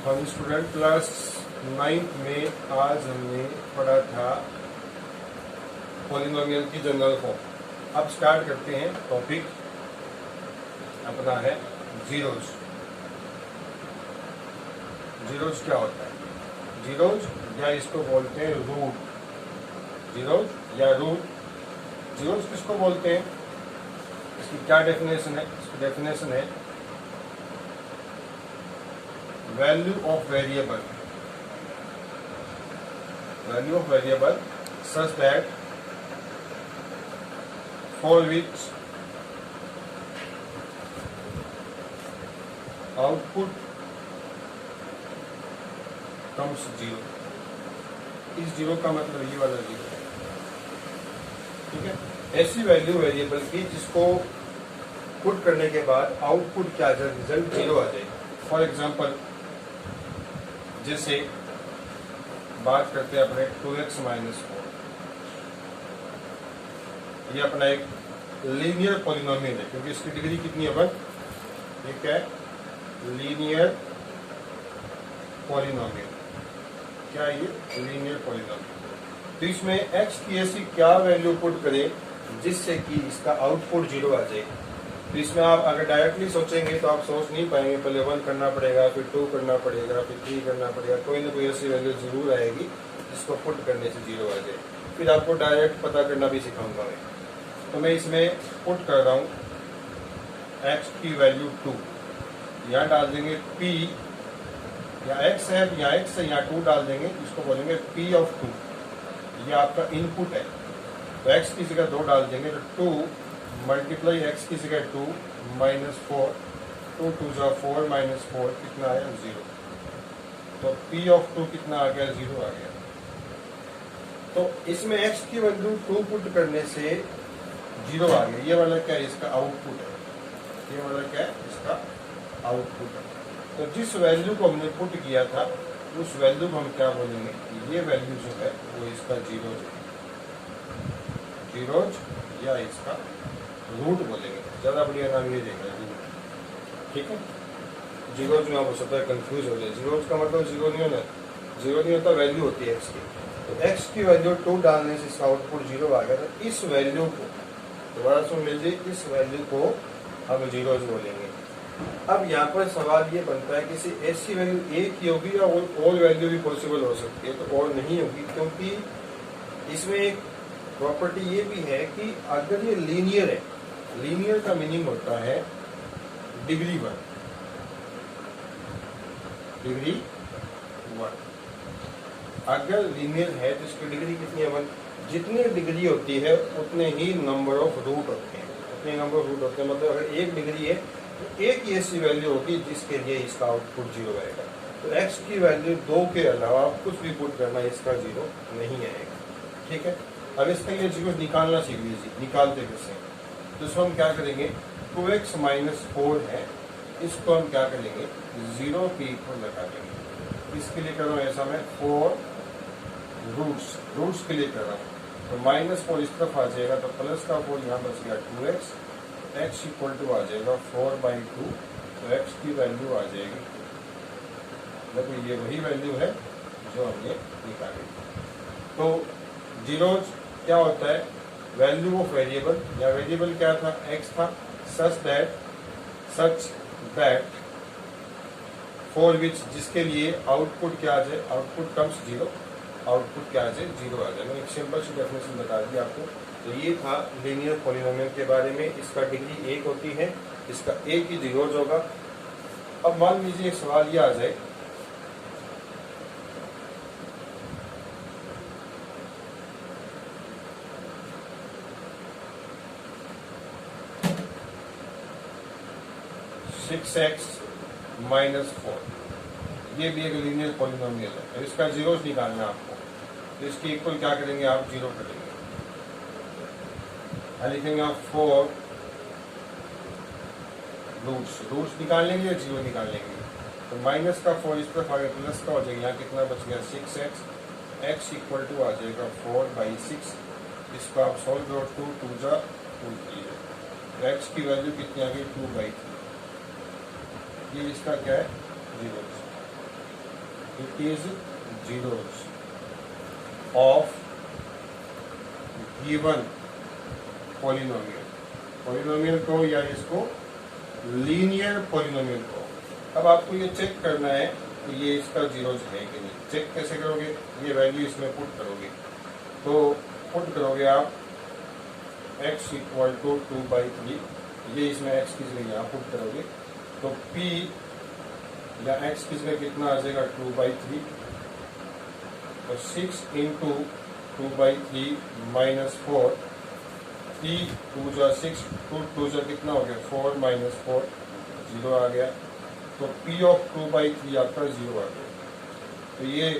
हम student class 9th में आज हमने पढ़ा था पॉलिनोमियल की जनरल फॉर्म। अब स्टार्ट करते हैं। टॉपिक अपना है जीरोज। जीरोज क्या होता है? जीरोज या इसको बोलते हैं रूट। जीरोज या रूट। जीरोज किसको बोलते हैं? इसकी क्या डेफिनेशन है? इसकी डेफिनेशन है value of variable, value of variable such that for which output comes zero. इस जीरो का मतलब ये वाला जीरो है, ठीक है। ऐसी वैल्यू वेरिएबल की जिसको पुट करने के बाद आउटपुट क्या आ जाए, रिजल्ट जीरो आ जाएगा। फॉर एग्जांपल जैसे बात करते हैं अपने 2x - 4। ये अपना एक लीनियर पॉलिनोमियल है क्योंकि इसकी डिग्री कितनी है अपन? ये क्या है? Linear polynomial. क्या है ये? Linear polynomial. तो इसमें x की ऐसी क्या वैल्यू पुट करें जिससे कि इसका आउटपुट जीरो आ जाए। तो इसमें आप अगर डायरेक्टली सोचेंगे तो आप सोच नहीं पाएंगे। पहले 1 करना पड़ेगा, फिर 2 करना पड़ेगा, फिर 3 करना पड़ेगा। कोई ना कोई ऐसी वैल्यू जरूर आएगी जिसको पुट करने से जीरो आ जाए। फिर आपको डायरेक्ट पता करना भी सिखाऊंगा मैं। तो मैं इसमें पुट कर रहा हूँ x की वैल्यू 2। यहाँ डाल देंगे p, या x है या x है, यहाँ 2 डाल देंगे। इसको बोलेंगे p ऑफ 2। ये आपका इनपुट है। तो x की जगह 2 डाल देंगे तो 2 मल्टीप्लाई x की जगह 2 माइनस 4, 2 2 जा 4 माइनस 4 कितना आया? 0। तो p ऑफ 2 कितना आ गया? 0 आ गया। तो इसमें x की वैल्यू 2 पुट करने से 0 आ गया। ये वाला क्या है? इसका आउटपुट है। ये वाला क्या है? इसका आउटपुट है। तो जिस वैल्यू को हमने पुट किया था उस वैल्यू को हम क्या बोलेंगे? ये वैल्यू जो है वो इसका जीरोज है। जीरोज या इसका रूट बोलेंगे। ज्यादा बढ़िया नाम ये देगा, रूट, ठीक है। जीरोज में आप हो सकता है कंफ्यूज हो जाए। जीरोज का मतलब जीरो नहीं होना, जीरो नहीं होता, वैल्यू होती है एक्स की। तो एक्स की वैल्यू 2 डालने से इसका आउटपुट जीरो आ गया। तो इस वैल्यू को दोबारा सुन लीजिए, इस वैल्यू को हम जीरोज बोलेंगे। अब यहाँ पर सवाल ये बनता है कि किसी ऐसी वैल्यू एक ही होगी या और वैल्यू भी पॉसिबल हो सकती है? तो और नहीं होगी, क्योंकि इसमें एक प्रॉपर्टी ये भी है कि अगर ये लीनियर है, लीनियर का मीनिंग होता है डिग्री 1, डिग्री 1। अगर लीनियर है तो इसकी डिग्री कितनी है? 1। जितनी डिग्री होती है उतने ही नंबर ऑफ रूट होते हैं, उतने नंबर ऑफ रूट होते हैं। मतलब अगर एक डिग्री है तो एक ही ऐसी वैल्यू होगी जिसके लिए इसका आउटपुट जीरो आएगा। तो x की वैल्यू 2 के अलावा कुछ भी पुट करना इसका जीरो नहीं आएगा, ठीक है। अब इसके लिए जीरो निकालना सीख लीजिए। निकालते कैसे? तो इसको हम क्या करेंगे? 2x - 4 है, इसको हम क्या करेंगे? 0 के इक्वल लगा देंगे। इसके लिए कर रहा हूँ ऐसा मैं 4 रूट्स के लिए कर रहा हूँ। तो -4 इस तरफ आ जाएगा तो प्लस का 4 यहाँ बच गया 2x। x इक्वल टू आ जाएगा 4/2। तो x की वैल्यू आ जाएगी, मतलब ये वही वैल्यू है जो हमने निकाली। तो जीरोज क्या होता है? वैल्यू ऑफ वेरिएबल, या वेरिएबल क्या था? x था। सच दैट फॉर विच, जिसके लिए आउटपुट क्या आ जाए? Output comes zero. आउटपुट क्या आ जाए? जीरो आ जाए। मैंने एक सिंपल सी डेफिनेशन बता दी आपको। तो ये था लीनियर पॉलिनोमियल के बारे में। इसका डिग्री 1 होती है, इसका एक ही जीरोज होगा। अब मान लीजिए एक सवाल ये आ जाए, (6x - 4). ये भी एक लीनियर पॉलिनोमियल है। तो इसका जीरोज निकालना है आपको। तो इसके इक्वल क्या करेंगे आप? जीरो करेंगे। लिखेंगे आप 4 रूट्स निकाल लेंगे या जीरो निकाल लेंगे? तो माइनस का 4 इस तरफ आ गया, प्लस का हो जाएगा। यहाँ कितना बच गया? 6x। x इक्वल टू आ जाएगा 4/6। इसको आप सॉल्व करो, 2 2 जा 2 3। x की वैल्यू कितनी आ गई? 2/3। ये इसका क्या है? Zero. It is zeros of given polynomial, polynomial को या इसको लीनियर पॉलिनोमियल को। अब आपको ये चेक करना है कि ये इसका जीरोस है कि नहीं। चेक कैसे करोगे, ये वैल्यू इसमें पुट करोगे, तो पुट करोगे आप x इक्वल टू 2/3, ये इसमें x की जगह यहाँ पुट करोगे, तो p या x की जगह कितना आ जाएगा 2/3, तो 6 इंटू 2/3 माइनस 4, 3 2 जा 6, 2 जा कितना हो गया 4 माइनस 4, 0 आ गया। तो p ऑफ 2/3 आपका 0 आ गया। तो ये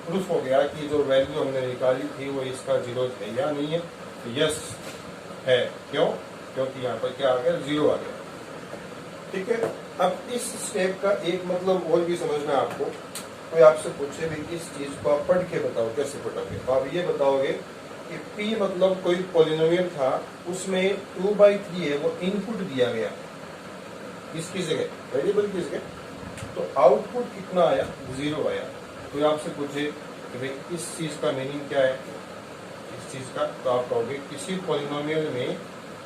प्रूफ हो गया कि जो वैल्यू हमने निकाली थी वो इसका जीरो है या नहीं है। यस है, क्यों? क्योंकि यहाँ पर क्या आ गया 0 आ गया। ठीक है, अब इस स्टेप का एक मतलब और भी समझना है आपको। कोई आपसे पूछे भी इस चीज को आप पढ़ के बताओ, कैसे पढ़ोगे? तो आप ये बताओगे कि p मतलब कोई पॉलिनोमियल था, उसमें 2/3 है वो इनपुट दिया गया, इसकी जगह वेरिएबल की जगह, तो आउटपुट कितना आया 0 आया। कोई आपसे पूछे कि भाई इस चीज का मीनिंग क्या है, इस चीज का, तो आप कहोगे किसी पॉलिनोमियल में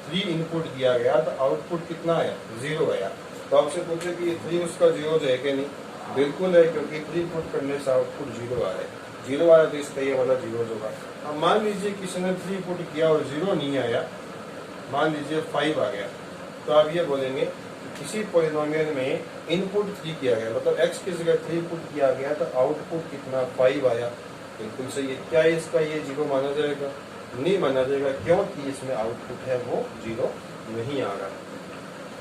3 इनपुट दिया गया तो आउटपुट कितना आया 0 आया। तो आपसे पूछे कि ये 3 उसका 0 है कि नहीं, बिल्कुल है, क्योंकि 3 पुट करने से आउटपुट 0 आ रहा है। 0 आया तो इसका ये वाला 0 होगा। अब मान लीजिए किसी ने 3 पुट किया और 0 नहीं आया, मान लीजिए 5 आ गया, तो आप ये बोलेंगे किसी पॉलिनोमियल में इनपुट 3 किया गया, मतलब x की जगह 3 पुट किया गया तो आउटपुट कितना 5 आया। बिल्कुल सही है। क्या इसका ये 0 माना जाएगा? नहीं माना जाएगा, क्योंकि इसमें आउटपुट है वो 0 नहीं आ रहा।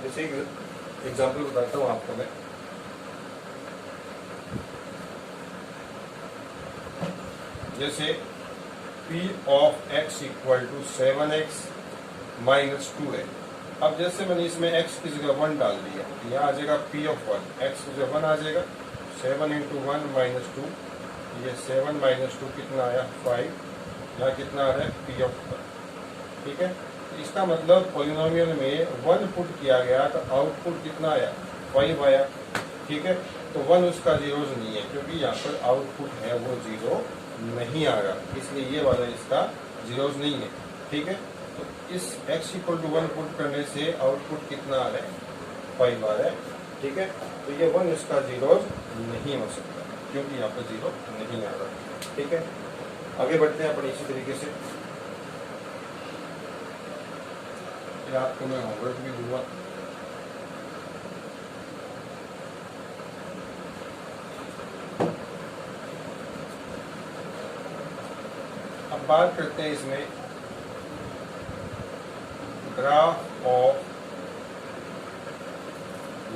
जैसे एग्जाम्पल बताता हूँ आपको मैं। जैसे p of x equal to 7x minus 2 है। अब जैसे मैंने इसमें x की जगह 1 डाल दिया, यहाँ आ जाएगा p ऑफ 1, x की जगह 1 आ जाएगा, 7 इंटू 1 माइनस 2, ये 7 माइनस 2 कितना आया 5, यहाँ कितना आ रहा है p ऑफ 1। ठीक है, तो इसका मतलब पॉलिनोमियल में 1 पुट किया गया तो आउटपुट कितना आया 5 आया। ठीक है, तो 1 उसका जीरोज नहीं है, क्योंकि यहाँ पर आउटपुट है वो 0 नहीं आ रहा, इसलिए ये वाला इसका जीरोज नहीं है। ठीक है, तो इस x इक्वल टू 1 पुट करने से आउटपुट कितना आ रहा है 5 आ रहा है। ठीक है, तो ये 1 इसका जीरोज नहीं हो सकता, क्योंकि यहाँ पर 0 नहीं आ रहा। ठीक है, आगे बढ़ते हैं अपन इसी तरीके से। फिर आपको मैं होमवर्क भी दूंगा। अब बात करते हैं इसमें ग्राफ ऑफ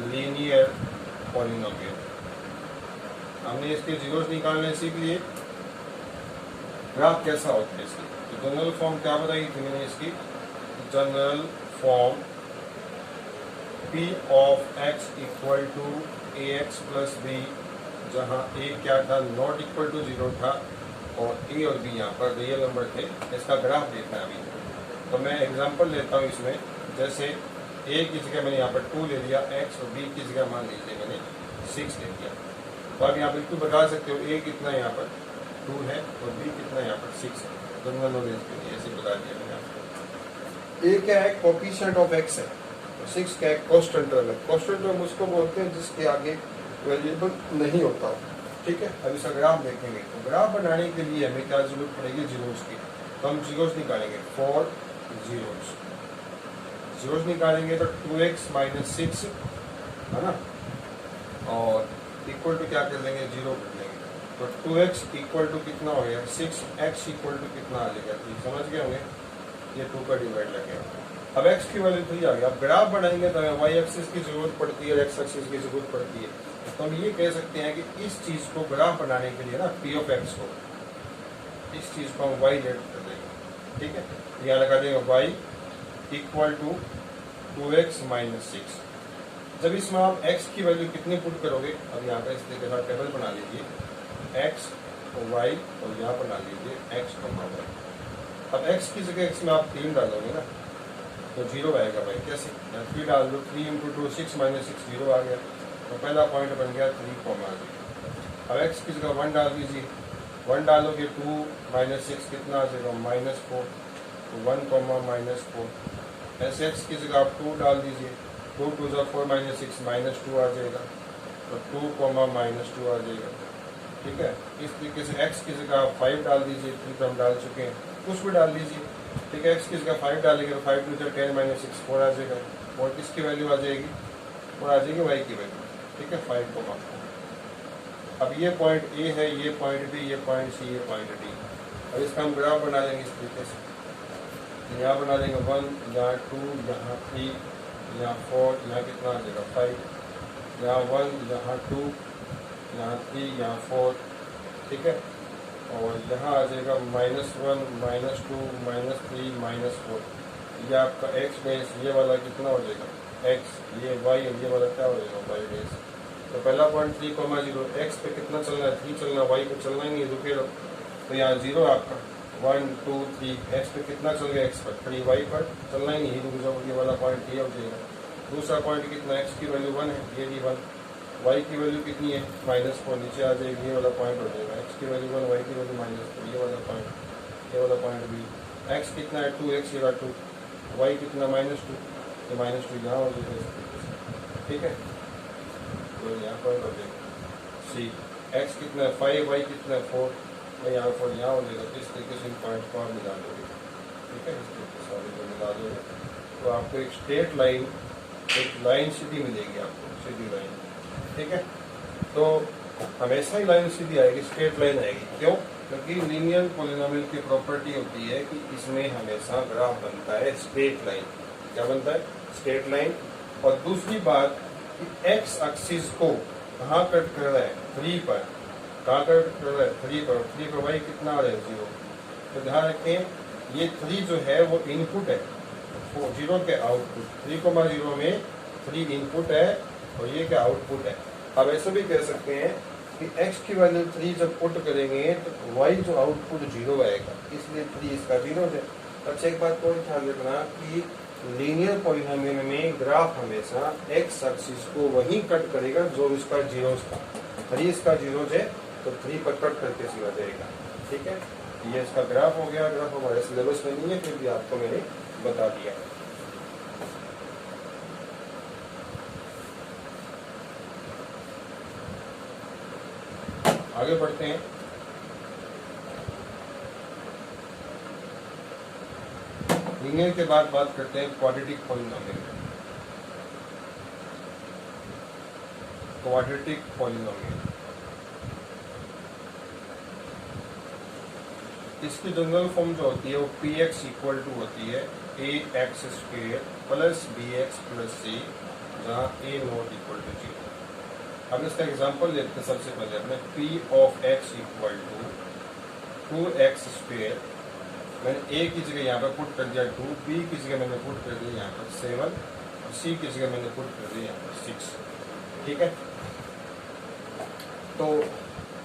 लीनियर पॉलिनोमियल। हमने इसके जीरोस निकालने सीख लिए। ग्राफ कैसा होता है इसकी, तो जनरल फॉर्म क्या बताई थी मैंने इसकी? General form p of x equal to ax plus b, जहाँ a क्या था नॉट इक्वल टू 0 था और a और b यहाँ पर रियल नंबर थे। इसका ग्राफ देखना है अभी। तो मैं एग्जांपल लेता हूँ इसमें। जैसे a की जगह मैंने यहाँ पर 2 ले लिया, x और b की जगह मान लीजिए मैंने 6 ले लिया। तो आप यहाँ बिल्कुल बता सकते हो a कितना यहाँ पर 2 है और b कितना यहाँ पर 6 है। जनरल नॉलेज के लिए ऐसे बता दिया मैंने आपको। a क्या है? कोफिशिएंट ऑफ x है, और 6 क्या है? कॉन्स्टेंट टर्म है। कॉन्स्टेंट टर्म उसको बोलते हैं जिसके आगे वेरिएबल नहीं होता। ठीक है, अब इसका ग्राफ देखेंगे। तो ग्राफ बनाने के लिए हमें क्या जरूरत पड़ेगी? जीरोस की। तो हम जीरोस निकालेंगे, 4 जीरोस। जीरोस निकालेंगे तो 2x माइनस 6 है ना, और इक्वल टू क्या कर लेंगे 0 कर लेंगे। तो 2x इक्वल टू कितना हो गया 6x इक्वल टू कितना आ जाएगा 3। समझ गए होंगे, ये 2 का डिवाइड लगेगा। अब x की वैल्यू 3 आ गया। अब ग्राफ बनाएंगे तो हमें y एक्सिस की जरूरत पड़ती है और x एक्सिस की जरूरत पड़ती है। तो हम ये कह सकते हैं कि इस चीज को ग्राफ बनाने के लिए ना p ऑफ x को, इस चीज को हम y लेट कर देंगे। ठीक है, यहाँ लगा देंगे y equal to 2x minus 6। जब इसमें आप x की वैल्यू कितनी पुट करोगे, अब यहाँ पर इस तरीके का टेबल बना लीजिए, x और y और यहाँ बना लीजिए x और y। अब x की जगह इसमें आप 3 डालोगे ना तो 0 आएगा भाई। कैसे? 3 डाल दो, 3 इंटू 2 6 माइनस 6 0 आ गया। तो पहला पॉइंट बन गया 3, अब x की जगह 1 डाल दीजिए, 1 डालोगे 2 माइनस 6 कितना आ जाएगा -4, तो 1 कॉमा -4। ऐसे x की जगह आप 2 डाल दीजिए, 2 2 ज़ा 4 माइनस 6 -2 आ जाएगा, तो 2 कॉमा -2 आ जाएगा। ठीक है, इस तरीके से x की जगह आप 5 डाल दीजिए, 3 तो हम डाल चुके हैं, कुछ भी डाल दीजिए। ठीक है, x की जगह 5 डालेंगे तो 5 2 10 माइनस 6 4 आ जाएगा, और किसकी वैल्यू आ जाएगी, और आ जाएगी y की वैल्यू। ठीक है, 5 कॉमा 4। अब ये पॉइंट A है, ये पॉइंट B, ये पॉइंट C, ये पॉइंट D। अब इसका हम ग्राफ बना लेंगे इस तरीके से, यहाँ बना लेंगे 1, यहाँ 2, यहाँ 3, यहाँ 4, यहाँ कितना आ जाएगा 5, यहाँ 1, यहाँ 2, यहाँ 3, यहाँ 4। ठीक है, और यहाँ आ जाएगा -1, -2, -3, -4। ये आपका x बेस, ये वाला कितना हो जाएगा x, ये y, और ये वाला क्या हो जाएगा y बेस। तो पहला पॉइंट 3,0, x पे कितना चलना है 3 चलना, y पे चलना ही नहीं, रुके रहो। तो यहाँ 0 आपका 1 2 3, x पे कितना चल गया x पर 3, y पर चलना ही नहीं, रुक जाओ, ये वाला पॉइंट ये हो जाएगा। दूसरा पॉइंट कितना, x की वैल्यू 1 है, ये भी 1, y की वैल्यू कितनी है -4, नीचे आ जाएगी, ये वाला पॉइंट हो जाएगा। x की वैल्यू 1, y की वैल्यू -4, ये वाला पॉइंट भी। x कितना है 2, x ये 2, y कितना -2, तो -2 यहाँ हो जाएगा। ठीक है, तो यहाँ पॉइंट हो जाएगा C। x कितना है 5, y कितना है 4, तो यहाँ 4 यहाँ हो जाएगा। तो इस तरीके से इन पॉइंट को आप मिला दोगे। ठीक है, इस तरीके से आप मिला दोगे तो आपको एक स्ट्रेट लाइन, एक लाइन सीधी मिलेगी, आपको सीधी लाइन। ठीक है, तो हमेशा ही लाइन सीधी आएगी, स्ट्रेट लाइन आएगी। क्यों? क्योंकि लीनियर पॉलिनोमियल की प्रॉपर्टी होती है कि इसमें हमेशा ग्राफ बनता है स्ट्रेट लाइन। क्या बनता है? Straight line. और दूसरी बात कि एक्स एक्सिस को कहाँ कट कर रहा है 3 पर, कहाँ कट कर रहा है 3 पर वाई कितना आ रहा है 0। तो ध्यान रखें ये 3 जो है वो इनपुट है, 0 के आउटपुट, 3,0 में 3 इनपुट है और ये क्या आउटपुट है। अब ऐसे भी कह सकते हैं कि x की वैल्यू 3 जब पुट करेंगे तो y जो आउटपुट 0 आएगा, इसलिए 3 इसका 0 है। अच्छा एक बात को ध्यान रखना कि लीनियर पॉलिनोमियल में ग्राफ हमेशा x एक्सिस को वही कट करेगा जो इसका 0 था। 3 इसका 0 है तो 3 पर कट करके सीधा जाएगा। ठीक है, ये इसका ग्राफ हो गया। ग्राफ हमारे सिलेबस में नहीं है, फिर भी आपको मैंने बता दिया। आगे बढ़ते हैं। लीनियर के बाद बात करते हैं क्वाड्रेटिक पॉलिनोमियल। क्वाड्रेटिक पॉलिनोमियल इसकी जनरल फॉर्म जो होती है वो px इक्वल टू होती है ax² plus bx plus c, जहाँ a नॉट इक्वल टू 0। अब इसका एग्जांपल लेते हैं। सबसे पहले अपने p of x equal to 2x², मैंने a की जगह यहाँ पर पुट कर दिया 2, b की जगह मैंने पुट कर दिया यहाँ पर 7, और c की जगह मैंने पुट कर दिया यहाँ पर 6। ठीक है, तो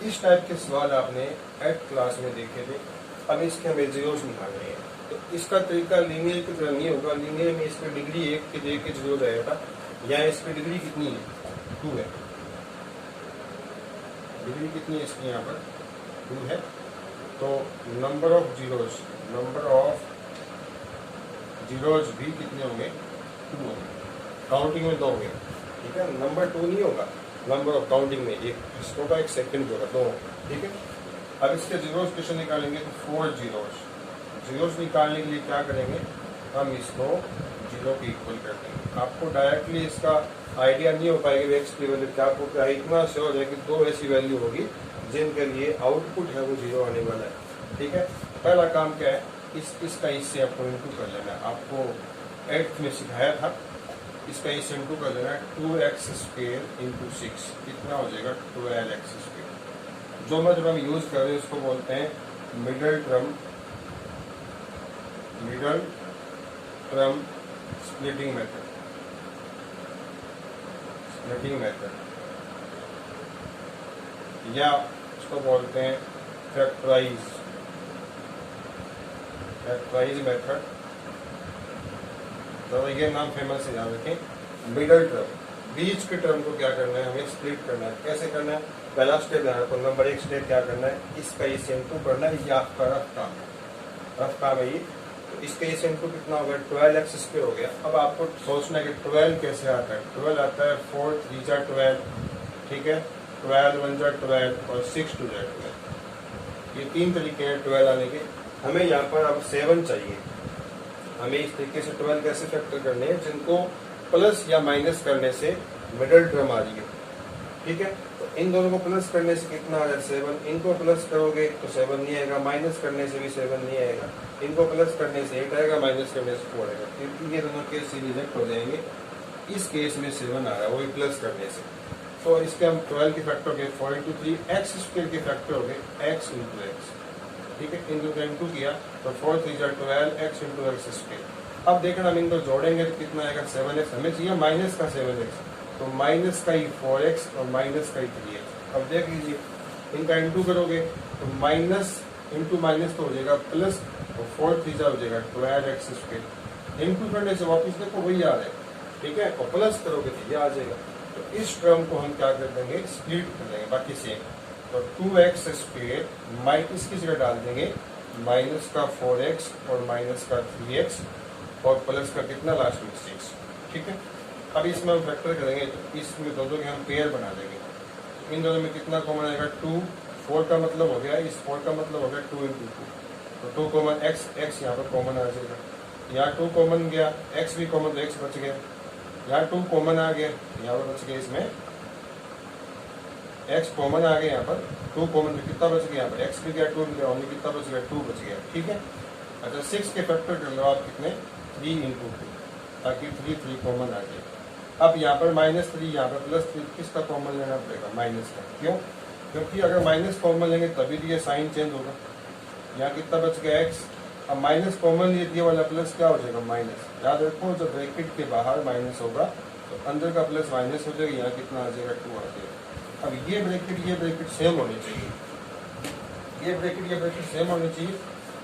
इस टाइप के सवाल आपने 8th क्लास में देखे थे। अब इसके हमें जीरोस निकालने हैं, तो इसका तरीका लीनियर की तरह नहीं होगा। लीनियर में इसमें डिग्री 1 के दे के जीरो रहेगा, यहाँ इसकी डिग्री कितनी है 2 है। डिग्री कितनी है इसकी यहाँ पर 2 है। तो नंबर ऑफ जीरोज भी कितने होंगे 2 होंगे। काउंटिंग में 2 होंगे। ठीक है, नंबर 2 नहीं होगा, नंबर ऑफ काउंटिंग में एक फर्स्ट होगा, एक सेकंड होगा, 2। ठीक है, अब इसके जीरोज कैसे निकालेंगे तो 4 जीरोज निकालने के लिए क्या करेंगे, हम इसको 0 के इक्वल कर देंगे। आपको डायरेक्टली इसका आइडिया नहीं हो पाएगा एक्स की वैल्यू क्या पुट है, इतना श्योर है कि 2 ऐसी वैल्यू होगी जिनके लिए आउटपुट है वो 0 आने वाला है। ठीक है, पहला काम क्या है, इसका इससे आपको इंटू कर लेना है। आपको 8th में सिखाया था, इसका इससे इंटू कर लेना है। 2x² इंटू 6 कितना हो जाएगा 12x²। जो मैं जब हम यूज कर रहे हैं उसको बोलते हैं मिडल टर्म स्प्लिटिंग मेथड। या उसको बोलते हैं फैक्टराइज मेथड। तो ये नाम फेमस है, याद रखें। मिडल टर्म, बीच के टर्म को क्या करना है, हमें स्प्लिट करना है। कैसे करना है, पहला स्टेप ध्यान रखो, नंबर 1 स्टेप क्या करना है, इसका ये सेम टू करना है, ये आपका रफ काम है, रफ काम है ये। तो इसका ये सेम टू कितना हो गया, 12x² हो गया। अब आपको सोचना है कि 12 कैसे आता है। 12 आता है 4 3 जा 12, ठीक है, 12 1 जा 12 और 6 2 जा 12। ये 3 तरीके हैं 12 आने के। हमें यहाँ पर अब 7 चाहिए। हमें इस तरीके से 12 कैसे फैक्टर करने हैं, जिनको प्लस या माइनस करने से मिडिल टर्म आ रही है, ठीक है। तो इन दोनों को प्लस करने से कितना आ जाए 7, इनको प्लस करोगे तो 7 नहीं आएगा, माइनस करने से भी 7 नहीं आएगा, इनको प्लस करने से 8 आएगा, माइनस करने से 4 आएगा, क्योंकि ये दोनों केस रिजेक्ट हो जाएंगे। इस केस में 7 आ रहा है, वही प्लस करने से। तो इसके हम 12 के फैक्टर हो गए 4 × 3, x² के फैक्टर हो गए x × x, ठीक है। इनको इनटू किया तो 4 3 जा 12 x × x²। अब देखना हम इनको जोड़ेंगे तो कितना आएगा 7x, हमें चाहिए माइनस का 7x, तो माइनस का ही 4x और माइनस का ही 3x। अब देख लीजिए इनका इंटू करोगे तो माइनस इंटू माइनस तो हो जाएगा प्लस, तो 4 3 जा हो जाएगा 12x²। इंटू करने से वापस देखो वही आ रहा है, ठीक है, और प्लस करोगे तो ये आ जाएगा। तो इस टर्म को हम क्या कर देंगे, स्प्लिट कर देंगे, बाकी सेम। तो 2x² माइनस की जगह डाल देंगे माइनस का 4x और माइनस का 3x और प्लस का कितना लास्ट में 6, ठीक है। अब इसमें हम फैक्टर करेंगे तो इसमें दोनों के हम पेयर बना देंगे। तो इन दोनों में कितना कॉमन आएगा 2, 4 का मतलब हो गया, इस 4 का मतलब हो गया 2 × 2, तो 2 कॉमन x यहाँ पर कॉमन आ जाएगा, यहाँ 2 कॉमन गया, x भी कॉमन तो x बच गया, यहाँ 2 कॉमन आ गया, यहाँ पर बच गया, इसमें x कॉमन आ गया, यहाँ पर 2 कॉमन तो कितना बच गया, यहाँ पर x भी गया 2 भी गया, ओनली कितना बच गया 2 बच गया, ठीक है। अच्छा 6 के फैक्टर कर लो आप कितने 3 × 2, ताकि 3 कॉमन आ जाए। अब यहाँ पर -3, यहाँ पर +3, किसका कॉमन लेना पड़ेगा, माइनस का। क्यों, क्योंकि अगर माइनस कॉमन लेंगे तभी तो ये साइन चेंज होगा। यहाँ कितना बच गया x, अब माइनस कॉमन लिए ये वाला प्लस क्या हो जाएगा माइनस। याद रखो जब ब्रैकेट के बाहर माइनस होगा तो अंदर का प्लस माइनस हो जाएगा, यहाँ कितना आ जाएगा 2 आ जाएगा। अब ये ब्रैकेट सेम होनी चाहिए, ये ब्रैकेट सेम होनी चाहिए,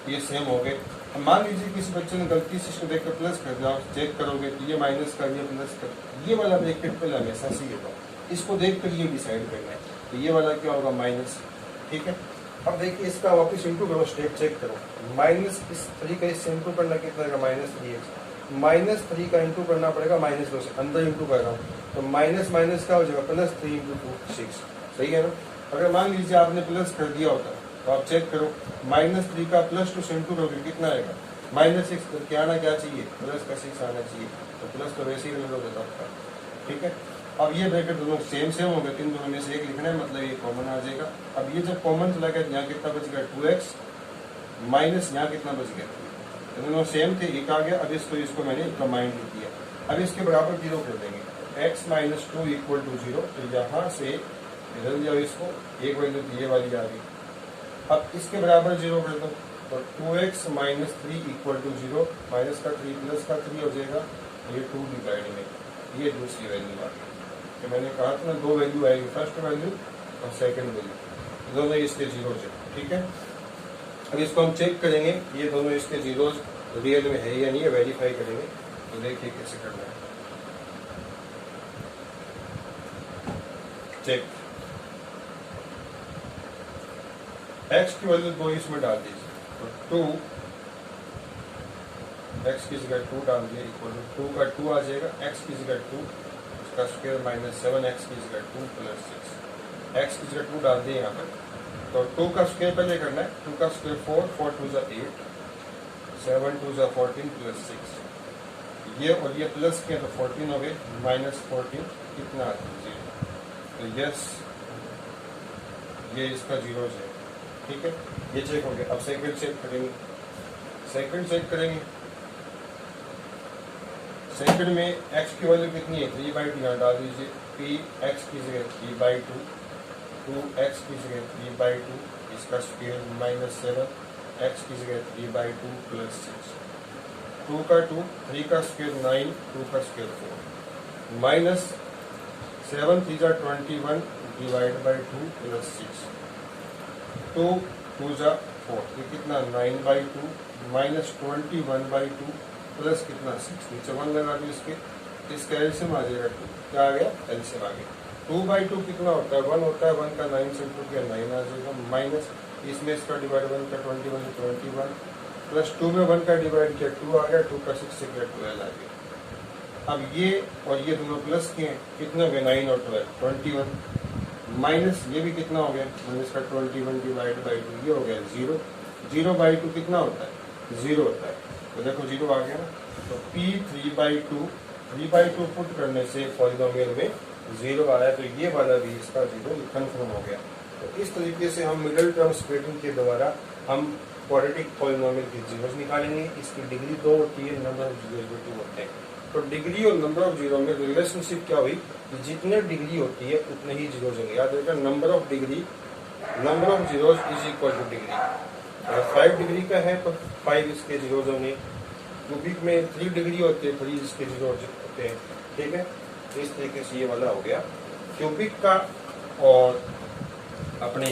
ये सेम हो गए। अब मान लीजिए किसी बच्चे ने गलती से इसको देखकर प्लस कर दिया, चेक करोगे तो ये माइनस का ये प्लस कर, ये वाला ब्रैकेट पहले हमेशा से होगा, इसको देख कर ये डिसाइड करना है, तो ये वाला क्या होगा माइनस, ठीक है। अब देखिए इसका वापस इंटू करो, स्टेप चेक करो, माइनस इस 3 का इससे इंटू करना कितना आएगा -3x, -3 का इंटू करना पड़ेगा -2 से, अंदर इंटू कर रहा हूँ, तो माइनस माइनस क्या हो जाएगा +3 × 2 6, सही है ना। अगर मान लीजिए आपने प्लस कर दिया होता तो आप चेक करो, -3 का +2 से इंटू करोगे कितना आएगा -6, तो क्या आना क्या चाहिए प्लस का 6 आना चाहिए, तो प्लस तो वैसे ही गलत हो जाता आपका, ठीक है। अब ये ब्रैकेट दोनों सेम हो गए, इन दोनों में से एक लिखना है, मतलब ये कॉमन आ जाएगा। अब ये जब कॉमन चला गया यहाँ कितना बच गया 2x माइनस यहाँ कितना बच गया, दोनों सेम थे, एक आ गया। अब इसको मैंने कंबाइंड लिख दिया, अब इसके बराबर 0 कर देंगे, x - 2 = 0, तो यहाँ से बदल दिया इसको, एक वैल्यू ये वाली आ गई। अब इसके बराबर 0 कर दो, तो 2x - 3 = 0, माइनस का 3 प्लस का 3 हो जाएगा, ये 2 डिवाइड में, ये दूसरी वैल्यू आ गई। तो मैंने कहा था ना 2 वैल्यू आएगी, फर्स्ट वैल्यू और सेकंड वैल्यू, दोनों इसके 0 है, ठीक है। अब इसको हम चेक करेंगे ये दोनों इसके 0 रियल में है या नहीं है, वेरीफाई करेंगे। तो देखिए कैसे करना है, चेक। x की वैल्यू 2 इसमें डाल दीजिए, तो 2 x की जगह 2 डाल दिए, इक्वल टू 2 का 2 आ जाएगा, x की जगह 2 उसका स्क्वायर -7x की जगह 2 + 6, x की जगह 2 डाल दिए यहाँ पर। तो 2 का स्क्वायर पहले करना है, 2 का स्क्वायर 4, 4 × 2 = 8, 7 × 2 = 14 + 6, ये और ये प्लस किया तो 14 हो गए, -14 कितना आ जाए, तो यस ये इसका 0 है, ठीक है। ये चेक हो गया। अब सेकंड चेक करेंगे, सेकंड में x की वैल्यू कितनी है 3/2, यहाँ डाल दीजिए, p x की जगह 3/2, 2x की जगह 3/2, इसका स्क्वायर -7, x की जगह 3/2 + 6, 2 का 2, 3 का स्क्वायर 9, 2 का स्क्वायर 4, -7 3 × 21 / 2 + 6, 2 2 × 4, ये कितना 9/2 -21/2 प्लस कितना 6, नीचे 1 लगा दी इसके, इसका एलसीएम आ जाएगा 2, क्या आ गया एलसीएम आ गया। 2/2 कितना होता है, 1 होता है, 1 का 9 से इंटू किया 9 आ जाएगा, माइनस इसमें इसका डिवाइड 1 का 21 प्लस 2 में 1 का डिवाइड किया 2 आ गया, 2 का 6 से किया 12 आ गया। अब ये और ये दोनों प्लस किए, कितना हो गया 9 और 12 21, माइनस ये भी कितना हो गया, माइनस का 21 डिवाइड बाई 2 ये हो गया 0, 0/2 कितना होता है 0 होता है, तो देखो 0 आ गया ना, तो P 3/2 पुट करने से पॉलिनोमियल में 0 आया, तो ये वाला भी इसका 0 कन्फर्म हो गया। तो इस तरीके से हम मिडिल टर्म स्प्लिटिंग के द्वारा हम क्वाड्रेटिक पॉलिनोमियल की जीरोस निकालेंगे। इसकी डिग्री 2 होती है, नंबर ऑफ जीरोस भी 2 होते हैं। तो डिग्री और नंबर ऑफ जीरो में रिलेशनशिप क्या हुई, जितने डिग्री होती है उतने ही जीरोस होंगे। याद रखिएगा, number of degree, number of zeros is equal two degree. अगर 5 डिग्री का है तो 5 इसके जीरोस होंगे। क्यूबिक में 3 डिग्री होते हैं, 3 इसके जीरोस होते हैं। ठीक है, तो इस तरीके से ये वाला हो गया क्यूबिक का। और अपने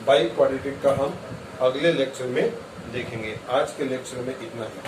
बाई क्वाड्रेटिक का हम अगले लेक्चर में देखेंगे। आज के लेक्चर में इतना ही।